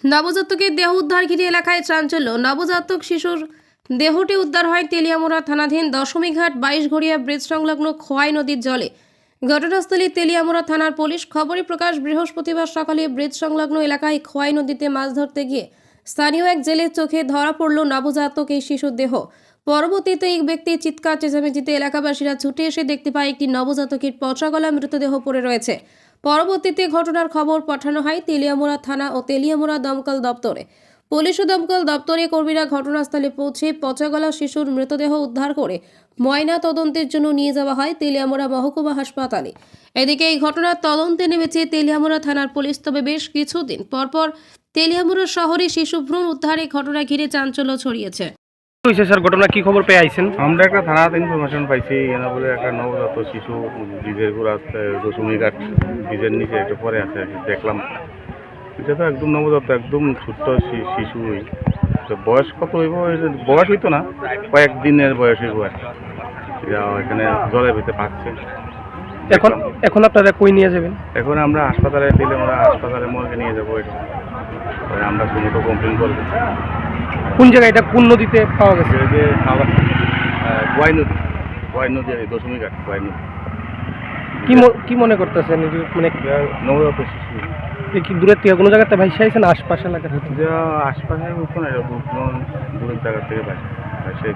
নবজাতকের দেহ উদ্ধার ঘিরে এলাকায় চাঞ্চল্য। নবজাতক শিশুর দেহটি উদ্ধার হয় তেলিয়ামুড়া থানাধীন দশমীঘাট 22 ঘড়িয়া ব্রিজ সংলগ্ন খোয়াই নদীর জলে। ঘটনাস্থলে তেলিয়ামুড়া থানার পুলিশ। খবরে প্রকাশ বৃহস্পতিবার সকালে ব্রিজ সংলগ্ন এলাকায় খোয়াই নদীতে মাছ ধরতে গিয়ে স্থানীয় এক জেলের চোখে ধরা পড়ল নবজাতক এই শিশুর দেহ। পরবর্তীতে এই ব্যক্তির চিৎকার চেঁচামেচিতে এলাকাবাসীরা ছুটে এসে দেখতে পায় একটি নবজাতকের পচাগলা মৃতদেহ পড়ে রয়েছে। পরবর্তীতে ঘটনার খবর পাঠানো হয় তেলিয়ামুড়া থানা ও তেলিয়ামুড়া দমকল দপ্তরে। পুলিশ ও দমকল দপ্তরের কর্মীরা ঘটনাস্থলে পৌঁছে পচাগলা শিশুর মৃতদেহ উদ্ধার করে ময়না তদন্তের জন্য নিয়ে যাওয়া হয় তেলিয়ামুড়া মহকুমা হাসপাতালে। এদিকে এই ঘটনার তদন্তে নেমেছে তেলিয়ামুড়া থানার পুলিশ। তবে বেশ কিছুদিন পরপর তেলিয়ামুড়া শহরে শিশু ভ্রূণ উদ্ধারের ঘটনা ঘিরে চাঞ্চল্য ছড়িয়েছে। হয়েছে স্যার, ঘটনা কি খবর পেয়ে আইছেন? আমরা একটা থানাতে ইনফরমেশন পাইছি এনা বলে একটা নবজাত শিশু ব্রিজের গোড়া দশমীঘাট ব্রিজের নিচে একটু পরে আছে আর কি। দেখলাম এটা তো একদম নবজাত, একদম ছোট্ট শিশুই। তো বয়স কত হইব? বয়স হইতো না, কয়েকদিনের বয়স হইব আর কি। এখানে জলের ভিতরে পাচ্ছে। এখন এখন আপনারা কই নিয়ে যাবেন? এখন আমরা হাসপাতালে দিলে আমরা হাসপাতালে মর্গে নিয়ে যাবো। এটা আমরা কোনো কমপ্লেন করবো। কোন জায়গায় এটা, কোন নদীতে পাওয়া গেছে? এই যে গোয়াই নদী আর দশমীঘাট গোয়াই নদী। কি মনে করতেছেন? মানে নবজাত শিশু কি দূরের থেকে কোনো জায়গাতে ভাইসে আইছেন? আশপাশ এলাকার হতে? যে আশপাশের মতো না, দূরের জায়গা থেকে ভাইসে